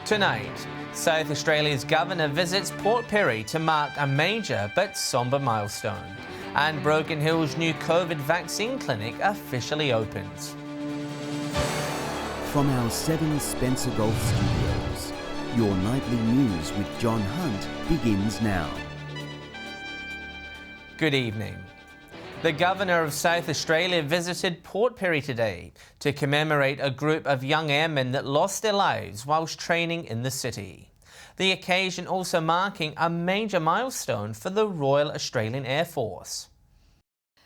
Tonight, South Australia's Governor visits Port Pirie to mark a major but sombre milestone. And Broken Hill's new COVID vaccine clinic officially opens. From our 7 Spencer Golf Studios, your nightly news with John Hunt begins now. Good evening. The Governor of South Australia visited Port Pirie today to commemorate a group of young airmen that lost their lives whilst training in the city. The occasion also marking a major milestone for the Royal Australian Air Force.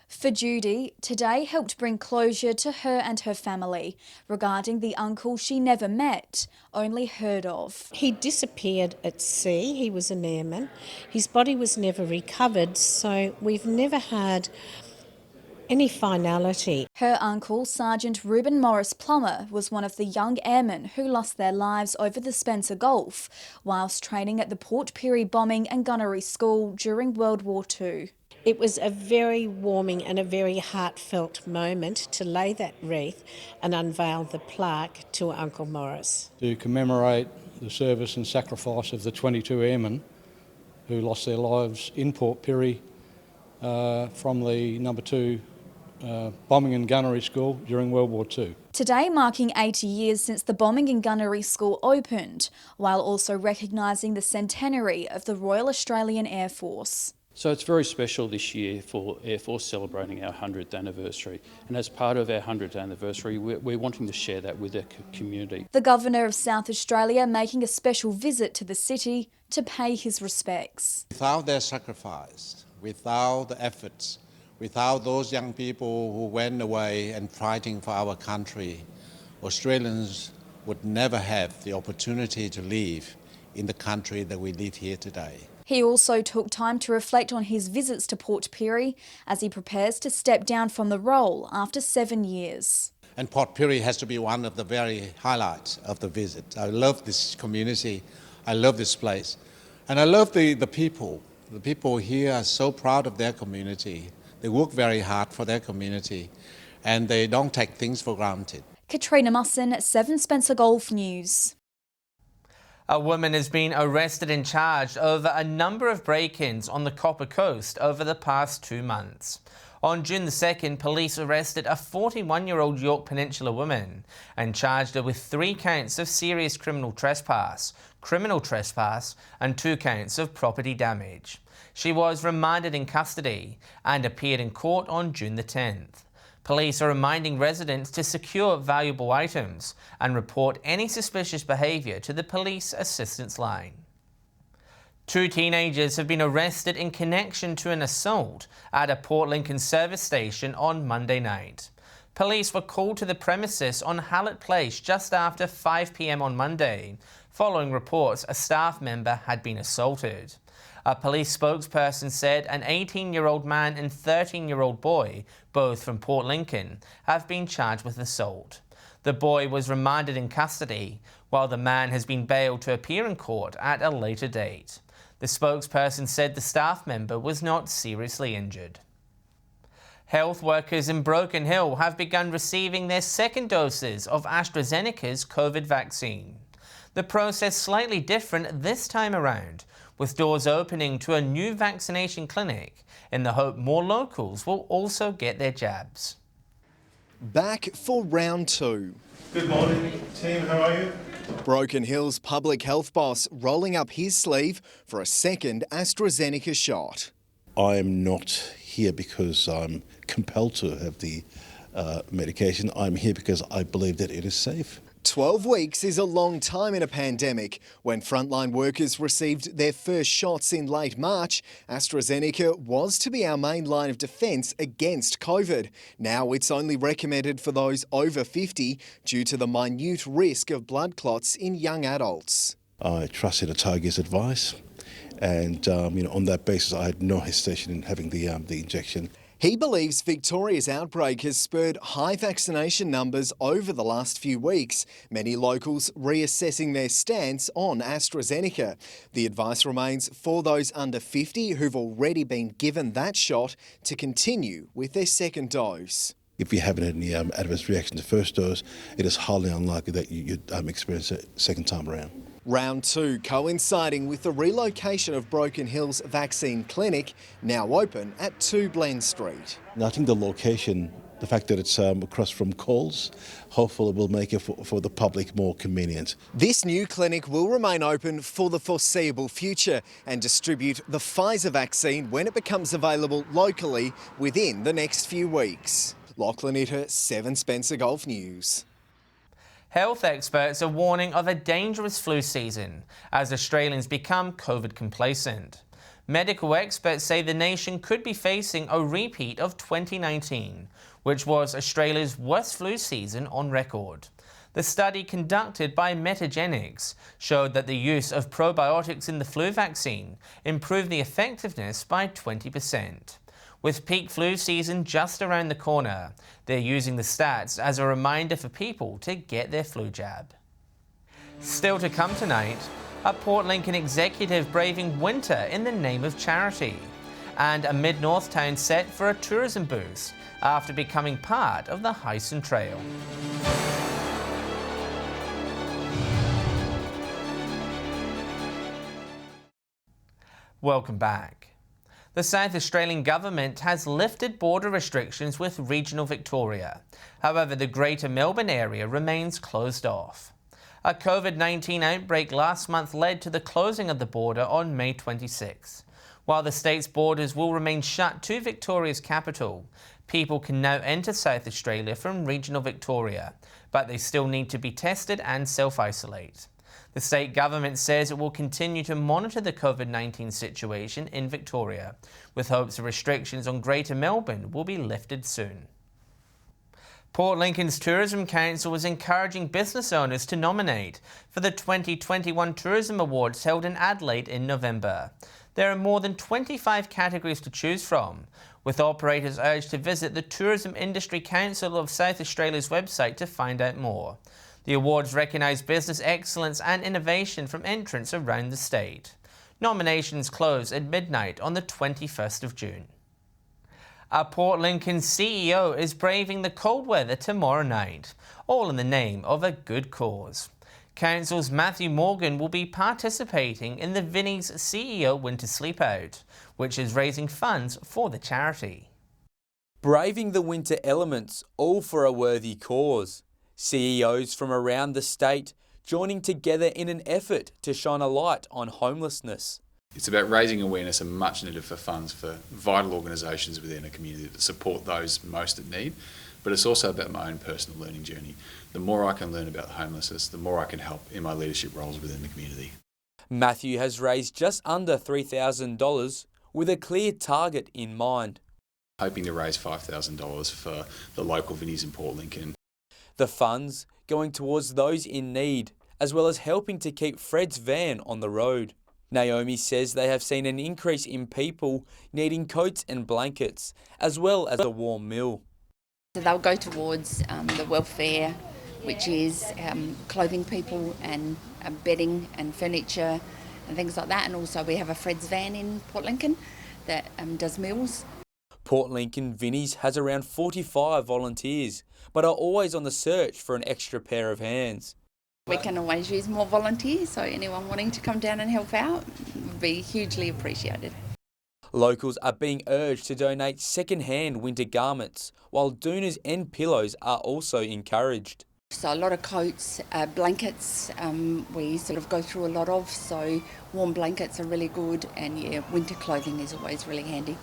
For Judy, today helped bring closure to her and her family regarding the uncle she never met, only heard of. He disappeared at sea. He was an airman. His body was never recovered, so we've never had any finality. Her uncle, Sergeant Reuben Morris Plummer, was one of the young airmen who lost their lives over the Spencer Gulf whilst training at the Port Pirie Bombing and Gunnery School during World War II. It was a very warming and a very heartfelt moment to lay that wreath and unveil the plaque to Uncle Morris. To commemorate the service and sacrifice of the 22 airmen who lost their lives in Port Pirie from the No. 2 Bombing and Gunnery School during World War II. Today marking 80 years since the Bombing and Gunnery School opened, while also recognising the centenary of the Royal Australian Air Force. So it's very special this year for Air Force celebrating our 100th anniversary. And as part of our 100th anniversary, we're wanting to share that with the community. The Governor of South Australia making a special visit to the city to pay his respects. Without their sacrifice, without the efforts, without those young people who went away and fighting for our country, Australians would never have the opportunity to live in the country that we live here today. He also took time to reflect on his visits to Port Pirie as he prepares to step down from the role after 7 years. And Port Pirie has to be one of the very highlights of the visit. I love this community, I love this place, and I love the people. The people here are so proud of their community. They work very hard for their community and they don't take things for granted. Katrina Musson, 7 Spencer Golf News. A woman has been arrested and charged over a number of break-ins on the Copper Coast over the past 2 months. On June the 2nd, police arrested a 41-year-old York Peninsula woman and charged her with 3 counts of serious criminal trespass, and 2 counts of property damage. She was remanded in custody and appeared in court on June the 10th. Police are reminding residents to secure valuable items and report any suspicious behaviour to the police assistance line. 2 teenagers have been arrested in connection to an assault at a Port Lincoln service station on Monday night. Police were called to the premises on Hallett Place just after 5 p.m. on Monday, following reports a staff member had been assaulted. A police spokesperson said an 18-year-old man and 13-year-old boy, both from Port Lincoln, have been charged with assault. The boy was remanded in custody, while the man has been bailed to appear in court at a later date. The spokesperson said the staff member was not seriously injured. Health workers in Broken Hill have begun receiving their 2nd doses of AstraZeneca's COVID vaccine. The process slightly different this time around, with doors opening to a new vaccination clinic in the hope more locals will also get their jabs. Back for round 2. Good morning, team. How are you? Broken Hill's public health boss rolling up his sleeve for a 2nd AstraZeneca shot. I am not here because I'm compelled to have the medication. I'm here because I believe that it is safe. 12 weeks is a long time in a pandemic. When frontline workers received their first shots in late March, AstraZeneca was to be our main line of defence against COVID. Now it's only recommended for those over 50 due to the minute risk of blood clots in young adults. I trusted Otago's advice and on that basis I had no hesitation in having the injection. He believes Victoria's outbreak has spurred high vaccination numbers over the last few weeks, many locals reassessing their stance on AstraZeneca. The advice remains for those under 50 who've already been given that shot to continue with their 2nd dose. If you haven't had any adverse reaction to first dose, it is highly unlikely that you'd experience it second time around. Round 2 coinciding with the relocation of Broken Hill's vaccine clinic, now open at 2 Glen Street. I think the location, the fact that it's across from Coles, hopefully will make it for the public more convenient. This new clinic will remain open for the foreseeable future and distribute the Pfizer vaccine when it becomes available locally within the next few weeks. Lachlan Itter, 7 Spencer Golf News. Health experts are warning of a dangerous flu season as Australians become COVID complacent. Medical experts say the nation could be facing a repeat of 2019, which was Australia's worst flu season on record. The study conducted by Metagenics showed that the use of probiotics in the flu vaccine improved the effectiveness by 20%. With peak flu season just around the corner, they're using the stats as a reminder for people to get their flu jab. Still to come tonight, a Port Lincoln executive braving winter in the name of charity, and a Mid-North town set for a tourism boost after becoming part of the Heisen Trail. Welcome back. The South Australian Government has lifted border restrictions with regional Victoria. However, the Greater Melbourne area remains closed off. A COVID-19 outbreak last month led to the closing of the border on May 26. While the state's borders will remain shut to Victoria's capital, people can now enter South Australia from regional Victoria, but they still need to be tested and self-isolate. The state government says it will continue to monitor the COVID-19 situation in Victoria, with hopes the restrictions on Greater Melbourne will be lifted soon. Port Lincoln's Tourism Council is encouraging business owners to nominate for the 2021 Tourism Awards held in Adelaide in November. There are more than 25 categories to choose from, with operators urged to visit the Tourism Industry Council of South Australia's website to find out more. The awards recognise business excellence and innovation from entrants around the state. Nominations close at midnight on the 21st of June. A Port Lincoln CEO is braving the cold weather tomorrow night, all in the name of a good cause. Council's Matthew Morgan will be participating in the Vinnies CEO Winter Sleepout, which is raising funds for the charity. Braving the winter elements, all for a worthy cause. CEOs from around the state joining together in an effort to shine a light on homelessness. It's about raising awareness and much needed for funds for vital organisations within a community that support those most in need, but it's also about my own personal learning journey. The more I can learn about homelessness, the more I can help in my leadership roles within the community. Matthew has raised just under $3,000 with a clear target in mind. Hoping to raise $5,000 for the local Vinnies in Port Lincoln. The funds going towards those in need, as well as helping to keep Fred's van on the road. Naomi says they have seen an increase in people needing coats and blankets, as well as a warm meal. So they'll go towards the welfare, which is clothing people and bedding and furniture and things like that. And also we have a Fred's van in Port Lincoln that does meals. Port Lincoln Vinnies has around 45 volunteers, but are always on the search for an extra pair of hands. We can always use more volunteers, so anyone wanting to come down and help out would be hugely appreciated. Locals are being urged to donate second-hand winter garments, while doonas and pillows are also encouraged. So a lot of coats, blankets, we sort of go through a lot of, so warm blankets are really good, and yeah, winter clothing is always really handy.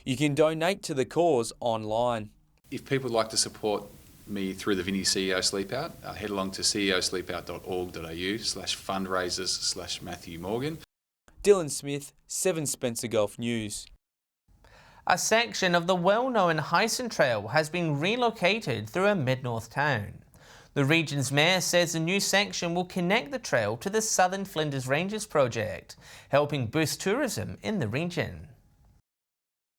You can donate to the cause online. If people would like to support me through the Vinnies CEO Sleepout, head along to ceosleepout.org.au/fundraisers/Matthew Morgan. Dylan Smith, 7 Spencer Golf News. A section of the well-known Heisen Trail has been relocated through a Mid-North town. The region's mayor says the new section will connect the trail to the Southern Flinders Ranges project, helping boost tourism in the region.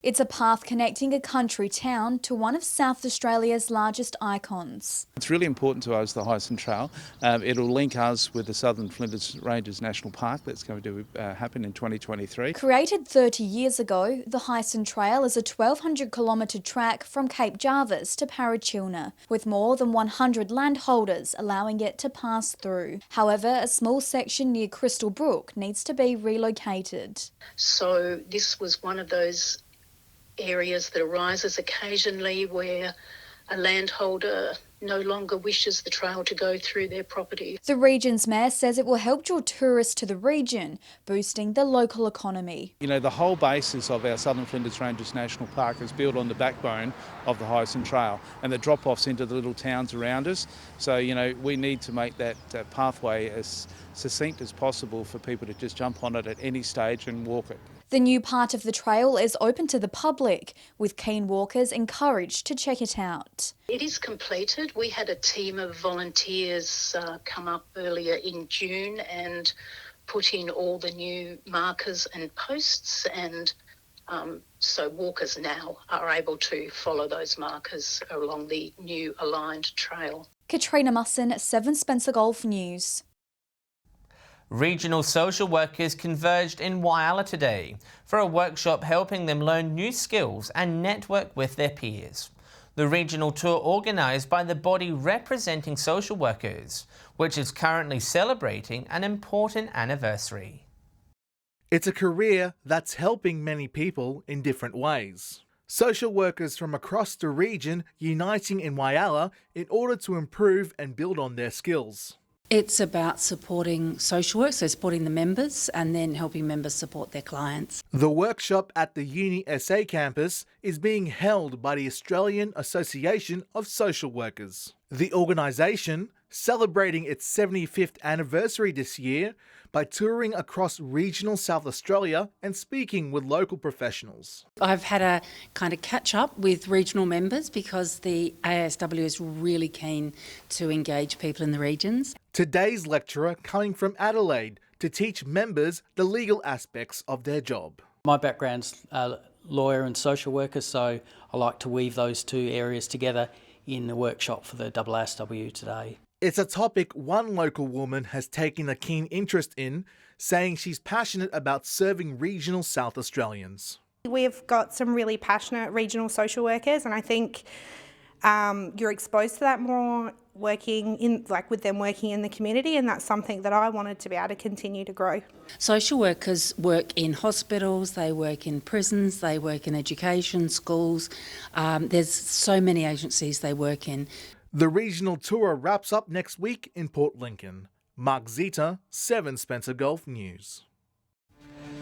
It's a path connecting a country town to one of South Australia's largest icons. It's really important to us, the Heisen Trail. It'll link us with the Southern Flinders Ranges National Park that's going to happen in 2023. Created 30 years ago, the Heisen Trail is a 1,200 kilometre track from Cape Jarvis to Parachilna, with more than 100 landholders allowing it to pass through. However, a small section near Crystal Brook needs to be relocated. So this was one of those areas that arises occasionally where a landholder no longer wishes the trail to go through their property. The region's mayor says it will help draw tourists to the region, boosting the local economy. You know, the whole basis of our Southern Flinders Ranges National Park is built on the backbone of the Heisen Trail and the drop-offs into the little towns around us. So, you know, we need to make that pathway as succinct as possible for people to just jump on it at any stage and walk it. The new part of the trail is open to the public, with keen walkers encouraged to check it out. It is completed. We had a team of volunteers come up earlier in June and put in all the new markers and posts, and so walkers now are able to follow those markers along the new aligned trail. Katrina Musson, 7 Spencer Golf News. Regional social workers converged in Whyalla today for a workshop helping them learn new skills and network with their peers. The regional tour organised by the body representing social workers, which is currently celebrating an important anniversary. It's a career that's helping many people in different ways. Social workers from across the region uniting in Whyalla in order to improve and build on their skills. It's about supporting social work, so supporting the members and then helping members support their clients. The workshop at the Uni SA campus is being held by the Australian Association of Social Workers. The organisation, celebrating its 75th anniversary this year by touring across regional South Australia and speaking with local professionals. I've had a kind of catch up with regional members because the ASW is really keen to engage people in the regions. Today's lecturer coming from Adelaide to teach members the legal aspects of their job. My background's lawyer and social worker, so I like to weave those two areas together in the workshop for the ASW today. It's a topic one local woman has taken a keen interest in, saying she's passionate about serving regional South Australians. We've got some really passionate regional social workers, and I think you're exposed to that more working in, with them working in the community, and that's something that I wanted to be able to continue to grow. Social workers work in hospitals, they work in prisons, they work in education, schools. There's so many agencies they work in. The regional tour wraps up next week in Port Lincoln. Mark Zita, 7 Spencer Golf News.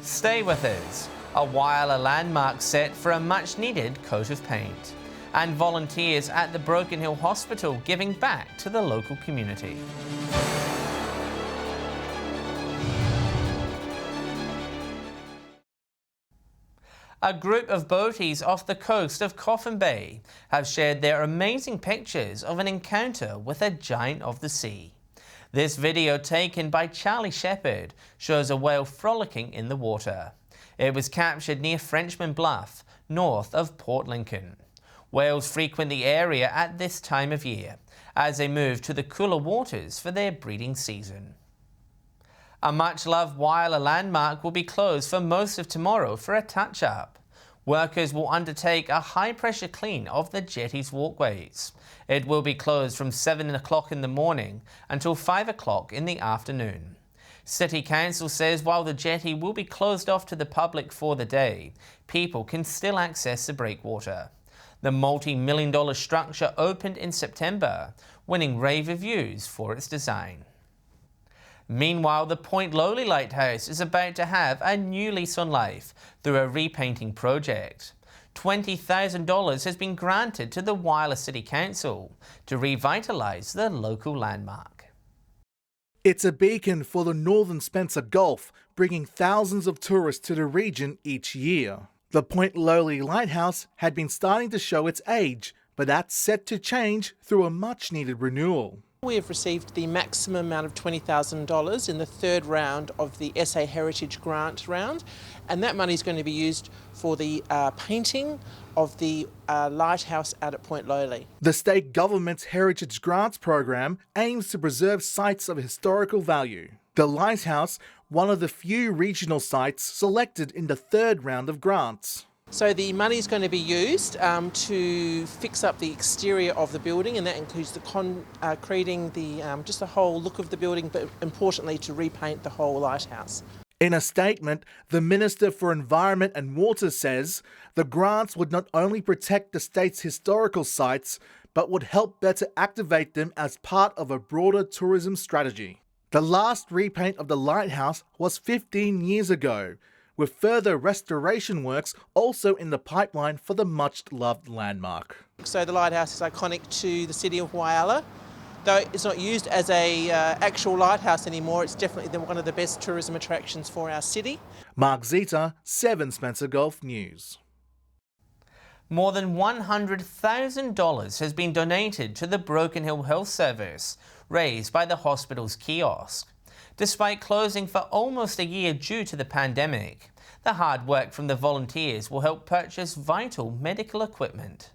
Stay with us. A Whyalla landmark set for a much-needed coat of paint. And volunteers at the Broken Hill Hospital giving back to the local community. A group of boaties off the coast of Coffin Bay have shared their amazing pictures of an encounter with a giant of the sea. This video, taken by Charlie Shepherd, shows a whale frolicking in the water. It was captured near Frenchman Bluff, north of Port Lincoln. Whales frequent the area at this time of year, as they move to the cooler waters for their breeding season. A much-loved Whyalla landmark will be closed for most of tomorrow for a touch-up. Workers will undertake a high-pressure clean of the jetty's walkways. It will be closed from 7 o'clock in the morning until 5 o'clock in the afternoon. City Council says while the jetty will be closed off to the public for the day, people can still access the breakwater. The multi-million-dollar structure opened in September, winning rave reviews for its design. Meanwhile, the Point Lowly Lighthouse is about to have a new lease on life through a repainting project. $20,000 has been granted to the Whyalla City Council to revitalise the local landmark. It's a beacon for the Northern Spencer Gulf, bringing thousands of tourists to the region each year. The Point Lowly Lighthouse had been starting to show its age, but that's set to change through a much-needed renewal. We have received the maximum amount of $20,000 in the third round of the SA Heritage Grant round, and that money is going to be used for the painting of the Lighthouse out at Point Lowly. The state government's Heritage Grants program aims to preserve sites of historical value. The Lighthouse, one of the few regional sites selected in the third round of grants. So the money is going to be used to fix up the exterior of the building, and that includes the concreting, just the whole look of the building, but importantly to repaint the whole lighthouse. In a statement, the Minister for Environment and Water says the grants would not only protect the state's historical sites, but would help better activate them as part of a broader tourism strategy. The last repaint of the lighthouse was 15 years ago, with further restoration works also in the pipeline for the much-loved landmark. So the lighthouse is iconic to the city of Whyalla. Though it's not used as a actual lighthouse anymore, it's definitely one of the best tourism attractions for our city. Mark Zeta, 7 Spencer Gulf News. More than $100,000 has been donated to the Broken Hill Health Service, raised by the hospital's kiosk. Despite closing for almost a year due to the pandemic, the hard work from the volunteers will help purchase vital medical equipment.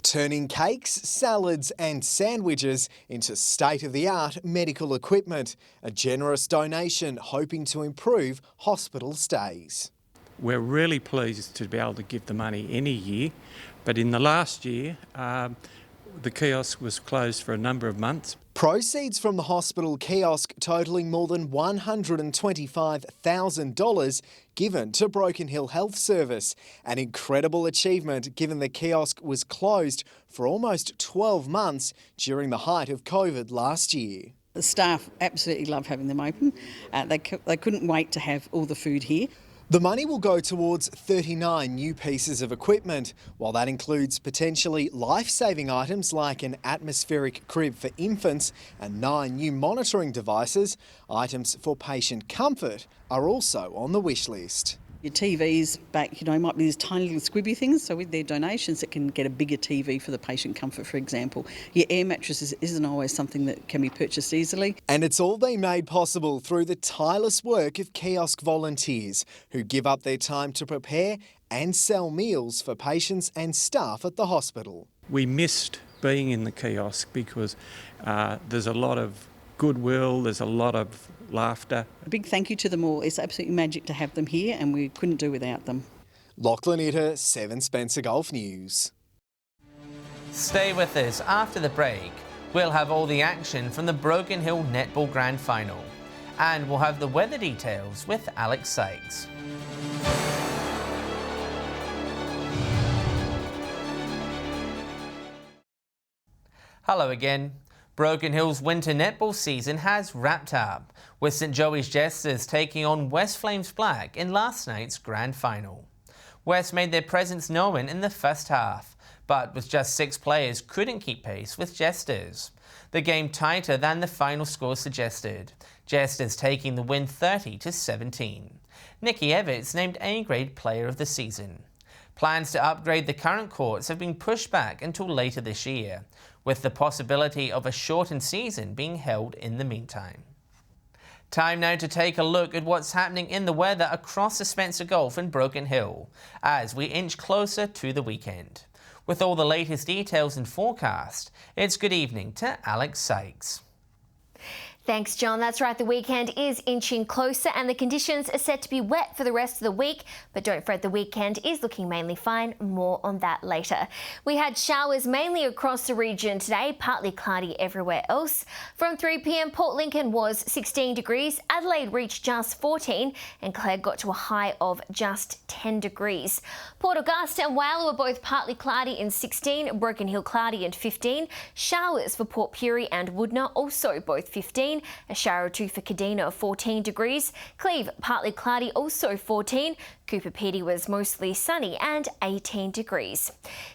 Turning cakes, salads and sandwiches into state-of-the-art medical equipment. A generous donation hoping to improve hospital stays. We're really pleased to be able to give the money any year, but in the last year, the kiosk was closed for a number of months. Proceeds from the hospital kiosk totalling more than $125,000 given to Broken Hill Health Service. An incredible achievement given the kiosk was closed for almost 12 months during the height of COVID last year. The staff absolutely love having them open. They couldn't wait to have all the food here. The money will go towards 39 new pieces of equipment, while that includes potentially life-saving items like an atmospheric crib for infants and 9 new monitoring devices. Items for patient comfort are also on the wish list. Your TVs back, might be these tiny little squibby things, so with their donations it can get a bigger TV for the patient comfort, for example. Your air mattresses isn't always something that can be purchased easily. And it's all been made possible through the tireless work of kiosk volunteers who give up their time to prepare and sell meals for patients and staff at the hospital. We missed being in the kiosk because there's a lot of goodwill, there's a lot of laughter. A big thank you to them all. It's absolutely magic to have them here and we couldn't do without them. Lachlan Itter, 7 Spencer Gulf News. Stay with us after the break. We'll have all the action from the Broken Hill Netball Grand Final. And we'll have the weather details with Alex Sykes. Hello again. Broken Hill's winter netball season has wrapped up, with St Joey's Jesters taking on West Flames Black in last night's grand final. West made their presence known in the first half, but with just 6 players couldn't keep pace with Jesters. The game tighter than the final score suggested, Jesters taking the win 30-17. Nikki Evans named A-grade player of the season. Plans to upgrade the current courts have been pushed back until later this year, with the possibility of a shortened season being held in the meantime. Time now to take a look at what's happening in the weather across the Spencer Gulf and Broken Hill as we inch closer to the weekend. With all the latest details and forecast, it's good evening to Alex Sykes. Thanks, John. That's right, the weekend is inching closer and the conditions are set to be wet for the rest of the week. But don't fret, the weekend is looking mainly fine. More on that later. We had showers mainly across the region today, partly cloudy everywhere else. From 3 p.m, Port Lincoln was 16 degrees, Adelaide reached just 14 and Clare got to a high of just 10 degrees. Port Augusta and Whyalla were both partly cloudy and 16, Broken Hill cloudy and 15. Showers for Port Pirie and Woodner also both 15. A shower or two for Kadina of 14 degrees. Cleve, partly cloudy, also 14. Cooper Pedy was mostly sunny and 18 degrees.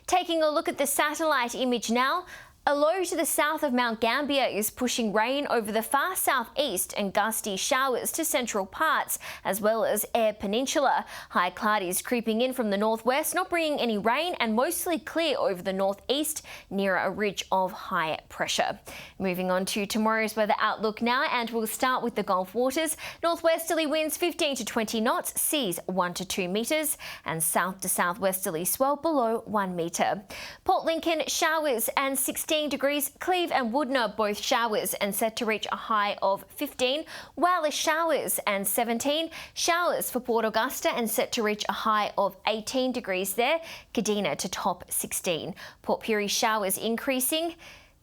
Taking a look at the satellite image now. A low to the south of Mount Gambier is pushing rain over the far southeast and gusty showers to central parts, as well as Eyre Peninsula. High cloudies creeping in from the northwest, not bringing any rain, and mostly clear over the northeast near a ridge of high pressure. Moving on to tomorrow's weather outlook now, and we'll start with the Gulf waters. Northwesterly winds 15 to 20 knots, seas 1 to 2 metres, and south to southwesterly swell below 1 metre. Port Lincoln showers and 16 degrees, Cleve and Woodner both showers and set to reach a high of 15, Whyalla showers and 17, showers for Port Augusta and set to reach a high of 18 degrees there, Kadina to top 16. Port Pirie showers increasing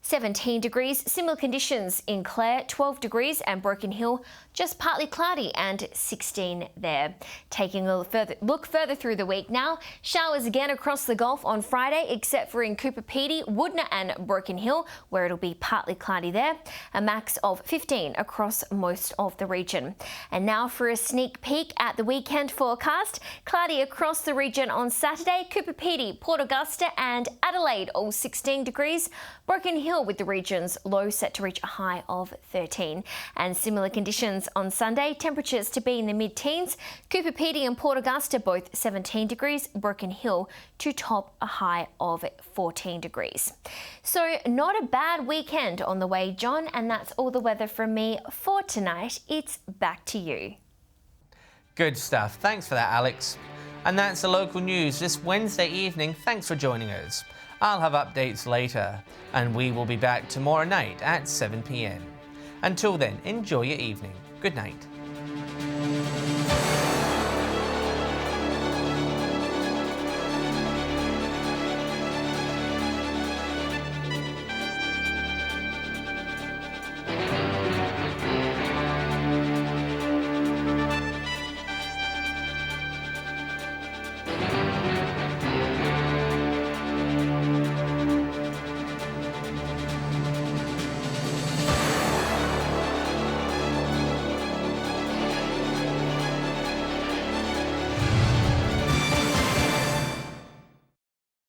17 degrees, similar conditions in Clare, 12 degrees, and Broken Hill just partly cloudy and 16 there. Taking a look further through the week now, showers again across the Gulf on Friday, except for in Cooper Pedy, Woodner and Broken Hill, where it'll be partly cloudy there, a max of 15 across most of the region. And now for a sneak peek at the weekend forecast. Cloudy across the region on Saturday, Cooper Pedy, Port Augusta and Adelaide all 16 degrees, Broken Hill with the region's low set to reach a high of 13. And similar conditions on Sunday, temperatures to be in the mid-teens, Cooper Pedy and Port Augusta both 17 degrees, Broken Hill to top a high of 14 degrees. So not a bad weekend on the way, John, and that's all the weather from me for tonight. It's back to you. Good stuff. Thanks for that, Alex. And that's the local news this Wednesday evening. Thanks for joining us. I'll have updates later, and we will be back tomorrow night at 7 p.m. Until then, enjoy your evening. Good night.